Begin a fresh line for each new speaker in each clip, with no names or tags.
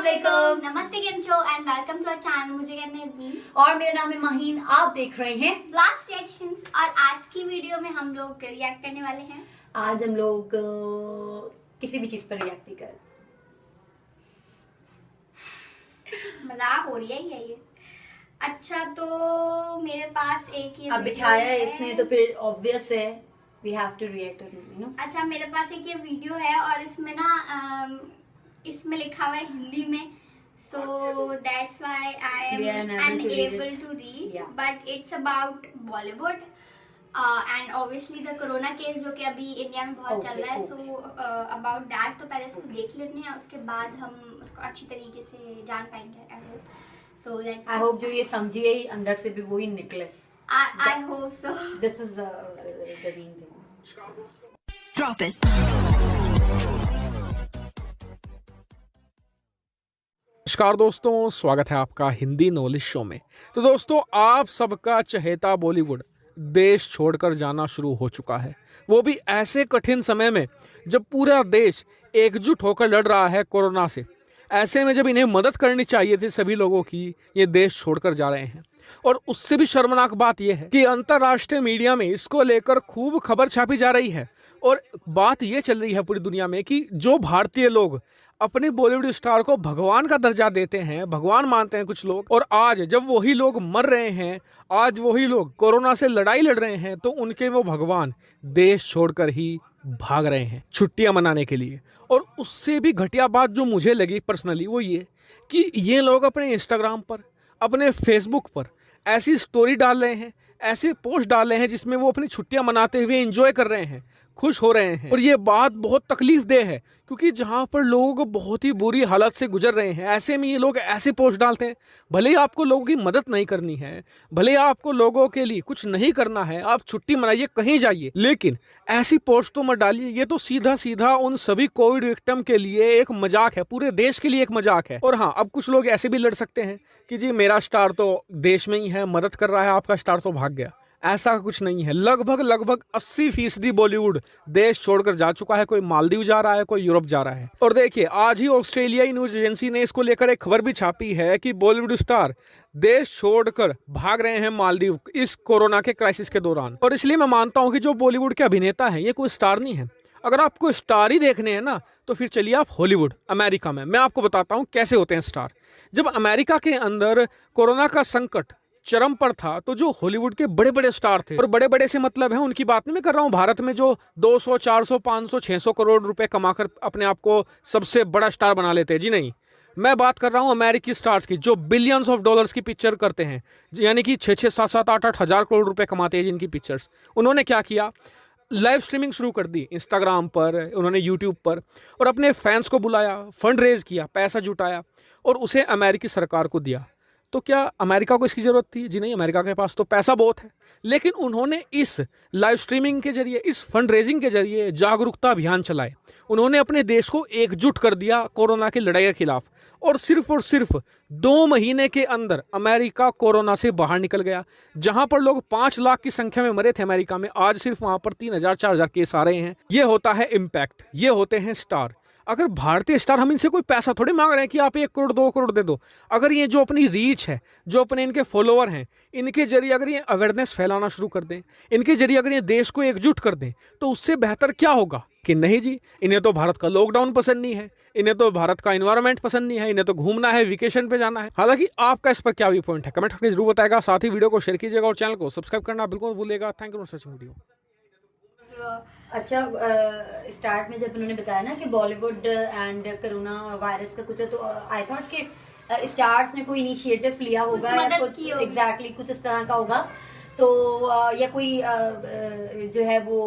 अस्सलामुअलैकुम,
नमस्ते, केम छो and welcome to our channel. मुझे कहते हैं दीन
और मेरा नाम है माहीन। आप देख रहे हैं
लास्ट रिएक्शंस। और आज की वीडियो में हम लोग रिएक्ट करने वाले हैं।
आज हम लोग किसी भी चीज पर रिएक्ट नहीं कर,
मजाक हो रही है ये। अच्छा, तो मेरे पास एक ये
अब बिठाया है इसने तो फिर ऑब्वियस है we have to react, you know.
अच्छा, मेरे पास एक ये वीडियो है और इसमें ना इसमें लिखा हुआ है हिंदी में, so that's why I am unable to read, but it's about Bollywood and obviously the corona case जो कि अभी इंडिया में बहुत चल रहा है। सो अबाउट दैट तो पहले उसको देख लेते हैं, उसके बाद हम उसको अच्छी तरीके से जान पाएंगे। आई होप
जो ये समझिए ही अंदर से भी वही निकले।
I hope so.
This is the main thing.
Drop it.
नमस्कार दोस्तों, स्वागत है आपका हिंदी नॉलेज शो में। तो दोस्तों, आप सबका चहेता बॉलीवुड देश छोड़कर जाना शुरू हो चुका है, वो भी ऐसे कठिन समय में जब पूरा देश एकजुट होकर लड़ रहा है कोरोना से। ऐसे में जब इन्हें मदद करनी चाहिए थी सभी लोगों की, ये देश छोड़कर जा रहे हैं। और उससे भी शर्मनाक बात यह है कि अंतर्राष्ट्रीय मीडिया में इसको लेकर खूब खबर छापी जा रही है और बात यह चल रही है पूरी दुनिया में कि जो भारतीय लोग अपने बॉलीवुड स्टार को भगवान का दर्जा देते हैं, भगवान मानते हैं कुछ लोग, और आज जब वही लोग मर रहे हैं, आज वही लोग कोरोना से लड़ाई लड़ रहे हैं, तो उनके वो भगवान देश छोड़कर ही भाग रहे हैं छुट्टियां मनाने के लिए। और उससे भी घटिया बात जो मुझे लगी पर्सनली वो ये कि ये लोग अपने इंस्टाग्राम पर, अपने फेसबुक पर ऐसी स्टोरी डाल रहे हैं, ऐसे पोस्ट डाल रहे हैं जिसमें वो अपनी छुट्टियां मनाते हुए एंजॉय कर रहे हैं, खुश हो रहे हैं। और ये बात बहुत तकलीफ दे है क्योंकि जहाँ पर लोग बहुत ही बुरी हालत से गुजर रहे हैं, ऐसे में ये लोग ऐसे पोस्ट डालते हैं। भले ही आपको लोगों की मदद नहीं करनी है, भले ही आपको लोगों के लिए कुछ नहीं करना है, आप छुट्टी मनाइए, कहीं जाइए, लेकिन ऐसी पोस्ट तो मत डालिए। ये तो सीधा सीधा उन सभी कोविड विक्टिम के लिए एक मजाक है, पूरे देश के लिए एक मजाक है। और हाँ, अब कुछ लोग ऐसे भी लड़ सकते हैं कि जी मेरा स्टार तो देश में ही है, मदद कर रहा है, आपका स्टार तो भाग गया। ऐसा कुछ नहीं है। लगभग 80% बॉलीवुड देश छोड़कर जा चुका है। कोई मालदीव जा रहा है, कोई यूरोप जा रहा है। और देखिए, आज ही ऑस्ट्रेलियाई न्यूज एजेंसी ने इसको लेकर एक खबर भी छापी है कि बॉलीवुड स्टार देश छोड़कर भाग रहे हैं मालदीव इस कोरोना के क्राइसिस के दौरान। और इसलिए मैं मानता हूं कि जो बॉलीवुड के अभिनेता हैं, ये कोई स्टार नहीं है। अगर आपको स्टार ही देखने हैं ना, तो फिर चलिए आप हॉलीवुड, अमेरिका में। मैं आपको बताता हूं कैसे होते हैं स्टार। जब अमेरिका के अंदर कोरोना का संकट चरम पर था, तो जो हॉलीवुड के बड़े बड़े स्टार थे, और बड़े बड़े से मतलब है, उनकी बात नहीं मैं कर रहा हूँ भारत में जो 200, 400, 500, 600 करोड़ रुपए कमाकर अपने आप को सबसे बड़ा स्टार बना लेते हैं। जी नहीं, मैं बात कर रहा हूँ अमेरिकी स्टार्स की, जो बिलियंस ऑफ डॉलर्स की पिक्चर करते हैं, यानी कि 6-6, 7-7, 8-8 हज़ार करोड़ रुपए कमाते हैं जिनकी पिक्चर्स। उन्होंने क्या किया, लाइव स्ट्रीमिंग शुरू कर दी इंस्टाग्राम पर, उन्होंने यूट्यूब पर, और अपने फैंस को बुलाया, फंड रेज किया, पैसा जुटाया और उसे अमेरिकी सरकार को दिया। तो क्या अमेरिका को इसकी ज़रूरत थी? जी नहीं, अमेरिका के पास तो पैसा बहुत है। लेकिन उन्होंने इस लाइव स्ट्रीमिंग के जरिए, इस फंड रेजिंग के जरिए जागरूकता अभियान चलाए। उन्होंने अपने देश को एकजुट कर दिया कोरोना की लड़ाई के खिलाफ। और सिर्फ 2 महीने के अंदर अमेरिका कोरोना से बाहर निकल गया। जहां पर लोग 5 लाख की संख्या में मरे थे अमेरिका में, आज सिर्फ वहां पर 3,000, 4,000 केस आ रहे हैं। ये होता है इम्पैक्ट, ये होते हैं स्टार। अगर भारतीय स्टार, हम इनसे कोई पैसा थोड़ी मांग रहे हैं कि आप 1 करोड़ 2 करोड़ दे दो। अगर ये जो अपनी रीच है, जो अपने इनके फॉलोअर हैं, इनके जरिए अगर ये अवेयरनेस फैलाना शुरू कर दें, इनके जरिए अगर ये देश को एकजुट कर दें, तो उससे बेहतर क्या होगा कि नहीं जी, इन्हें तो भारत का लॉकडाउन पसंद नहीं है, इन्हें तो भारत का एनवायरनमेंट पसंद नहीं है, इन्हें तो घूमना है, वेकेशन पे जाना है। हालांकि आपका इस पर क्या व्यू पॉइंट है, कमेंट करके जरूर बताएगा। साथ ही वीडियो को शेयर कीजिएगा और चैनल को सब्सक्राइब करना बिल्कुल मत भूलिएगा। Thank you for watching video.
अच्छा, स्टार्ट में जब उन्होंने बताया ना कि बॉलीवुड एंड कोरोना वायरस का कुछ है, तो आई थॉट कि स्टार्स ने कोई इनिशिएटिव लिया होगा या कुछ एग्जैक्टली कुछ इस तरह का होगा। तो या कोई जो है वो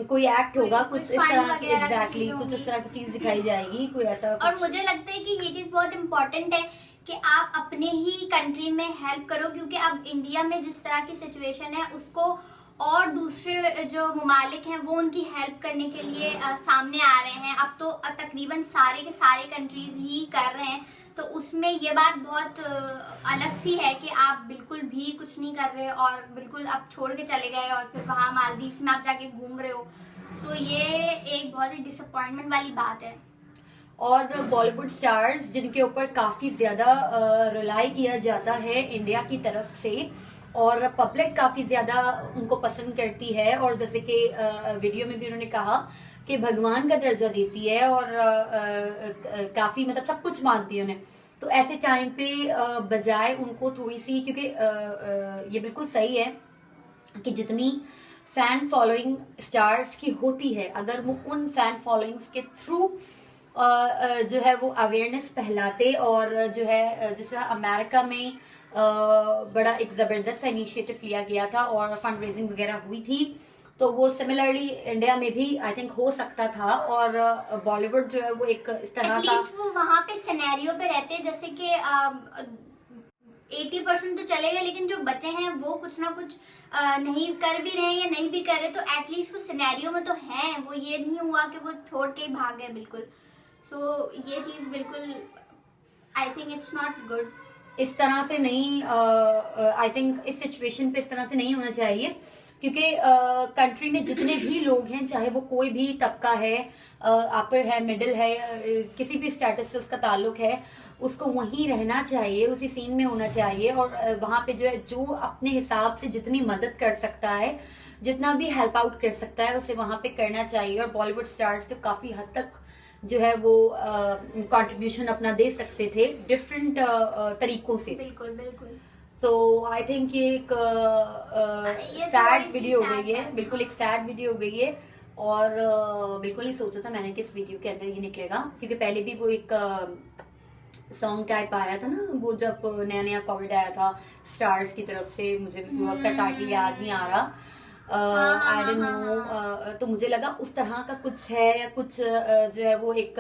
कोई एक्ट होगा, कुछ इस तरह की, एग्जैक्टली कुछ इस तरह की चीज दिखाई जाएगी, कोई ऐसा।
और मुझे लगता है कि ये चीज बहुत इम्पोर्टेंट है कि आप अपने ही कंट्री में हेल्प करो, क्योंकि अब इंडिया में जिस तरह की सिचुएशन है उसको और दूसरे जो ममालिक हैं वो उनकी हेल्प करने के लिए सामने आ रहे हैं। अब तो तकरीबन सारे के सारे कंट्रीज ही कर रहे हैं, तो उसमें ये बात बहुत अलग सी है कि आप बिल्कुल भी कुछ नहीं कर रहे और बिल्कुल आप छोड़ के चले गए और फिर वहाँ मालदीव्स में आप जाके घूम रहे हो। सो ये एक बहुत ही डिसअपॉइंटमेंट वाली बात है।
और बॉलीवुड स्टार्स जिनके ऊपर काफी ज्यादा रिलाई किया जाता है इंडिया की तरफ से, और पब्लिक काफी ज्यादा उनको पसंद करती है, और जैसे कि वीडियो में भी उन्होंने कहा कि भगवान का दर्जा देती है, और काफी मतलब सब कुछ मानती है उन्हें। तो ऐसे टाइम पे बजाय उनको थोड़ी सी, क्योंकि ये बिल्कुल सही है कि जितनी फैन फॉलोइंग स्टार्स की होती है, अगर वो उन फैन फॉलोइंग्स के थ्रू जो है वो अवेयरनेस फैलाते, और जो है जिस तरह अमेरिका में बड़ा एक जबरदस्त इनिशिएटिव लिया गया था और फंड रेजिंग वगैरह हुई थी, तो वो सिमिलरली इंडिया में भी आई थिंक हो सकता था। और बॉलीवुड जो है वो एक इस तरह का,
एटलीस्ट वो वहाँ पे सिनेरियो पे रहते हैं, जैसे कि 80% तो चलेगा, लेकिन जो बचे हैं वो कुछ ना कुछ नहीं कर भी रहे हैं या नहीं भी कर रहे, तो एटलीस्ट वो सिनेरियो में तो हैं, वो ये नहीं हुआ कि वो छोड़ के ही भाग गए बिल्कुल। सो ये चीज बिल्कुल I think it's not good.
इस तरह से नहीं, आई थिंक इस सिचुएशन पे इस तरह से नहीं होना चाहिए, क्योंकि कंट्री में जितने भी लोग हैं, चाहे वो कोई भी तबका है, अपर है, मिडिल है, किसी भी स्टेटस से उसका ताल्लुक है, उसको वहीं रहना चाहिए, उसी सीन में होना चाहिए, और वहां पे जो है जो अपने हिसाब से जितनी मदद कर सकता है, जितना भी हेल्प आउट कर सकता है, उसे वहां पे करना चाहिए। और बॉलीवुड स्टार्स तो काफी हद तक जो है वो कंट्रीब्यूशन अपना दे सकते थे डिफरेंट तरीकों से।
बिल्कुल बिल्कुल।
सो आई थिंक ये एक सैड वीडियो हो गई है, बिल्कुल एक सैड वीडियो हो गई है, और बिल्कुल नहीं सोचा था मैंने कि इस वीडियो के अंदर ये निकलेगा, क्योंकि पहले भी वो एक सॉन्ग टाइप आया था ना, वो जब नया नया कोविड आया था स्टार्स की तरफ से, मुझे उसका टाइटल याद नहीं आ रहा, आई डोंट नो, तो मुझे लगा उस तरह का कुछ है, या कुछ जो है वो एक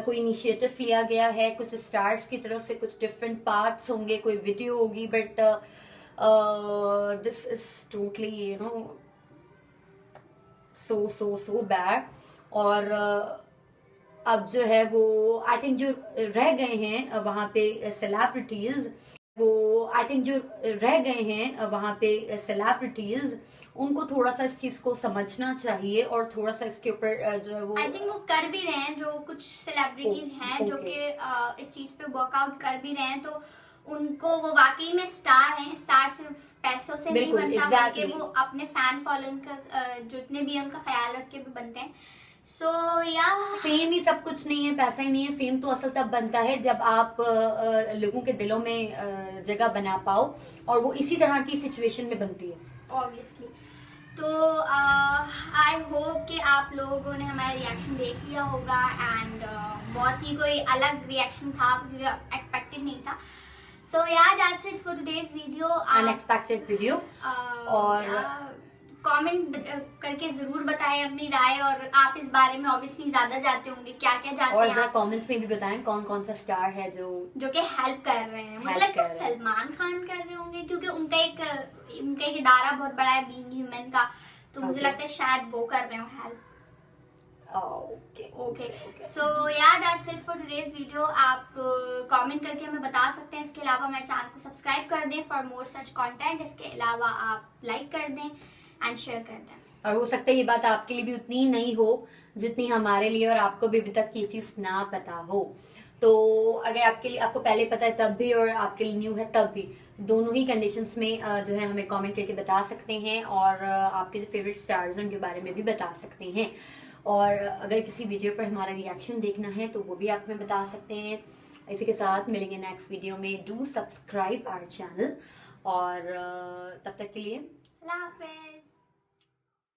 कोई इनिशिएटिव लिया गया है कुछ स्टार्स की तरफ से, कुछ डिफरेंट पार्ट्स होंगे, कोई वीडियो होगी, but this is totally you know so bad. और अब जो है वो आई थिंक जो रह गए हैं वहां पे सेलिब्रिटीज, वो आई थिंक जो रह गए हैं वहां पे सेलिब्रिटीज, उनको थोड़ा सा इस चीज को समझना चाहिए, और थोड़ा सा इसके ऊपर जो है वो
आई थिंक वो कर भी रहे हैं, जो कुछ सेलिब्रिटीज हैं जो कि इस चीज पे वर्कआउट कर भी रहे हैं, तो उनको वो वाकई में स्टार हैं। स्टार सिर्फ पैसों से नहीं बनता, बल्कि वो अपने फैन फॉलोइंग का जितने भी है उनका ख्याल रख के भी बनते हैं। सो या
फेम ही सब कुछ नहीं है, पैसा ही नहीं है। फेम तो असल तब बनता है जब आप लोगों के दिलों में जगह बना पाओ, और वो इसी तरह की सिचुएशन में बनती है
ऑब्वियसली। तो आई होप कि आप लोगों ने हमारा रिएक्शन देख लिया होगा, एंड बहुत ही कोई अलग रिएक्शन था, एक्सपेक्टेड नहीं था। सो या that's it for today's video,
unexpected video. और
कमेंट करके जरूर बताएं अपनी राय, और आप इस बारे में ऑब्वियसली ज्यादा जानते होंगे, क्या क्या जानते
और
हैं
जरा
आप,
कमेंट्स में भी बताएं कौन कौन सा स्टार है जो
कि हेल्प कर रहे हैं। मुझे
help
लगता
कर
है
रहे हैं।
सलमान खान कर रहे होंगे, क्योंकि उनका एक इदारा बहुत बड़ा है बीइंग ह्यूमन का, तो मुझे
Okay.
लगता है शायद वो कर रहे हो हेल्प।
ओके
सो या that's it for today's video. आप कमेंट करके हमें बता सकते हैं। इसके अलावा हमारे चैनल को सब्सक्राइब कर दें फॉर मोर सच कंटेंट। इसके अलावा आप लाइक कर दें एंड शेयर कर दें।
और हो सकता है ये बात आपके लिए भी उतनी ही नहीं हो जितनी हमारे लिए, और आपको भी अभी तक ये चीज ना पता हो। तो अगर आपके लिए, आपको पहले पता है तब भी, और आपके लिए न्यू है तब भी, दोनों ही कंडीशंस में जो है हमें कमेंट करके बता सकते हैं, और आपके जो फेवरेट स्टार्स हैं उनके बारे में भी बता सकते हैं। और अगर किसी वीडियो पर हमारा रिएक्शन देखना है तो वो भी आप हमें बता सकते हैं। इसी के साथ मिलेंगे नेक्स्ट वीडियो में। डू सब्सक्राइब आवर चैनल, और तब तक के लिए
अल्लाह हाफिज।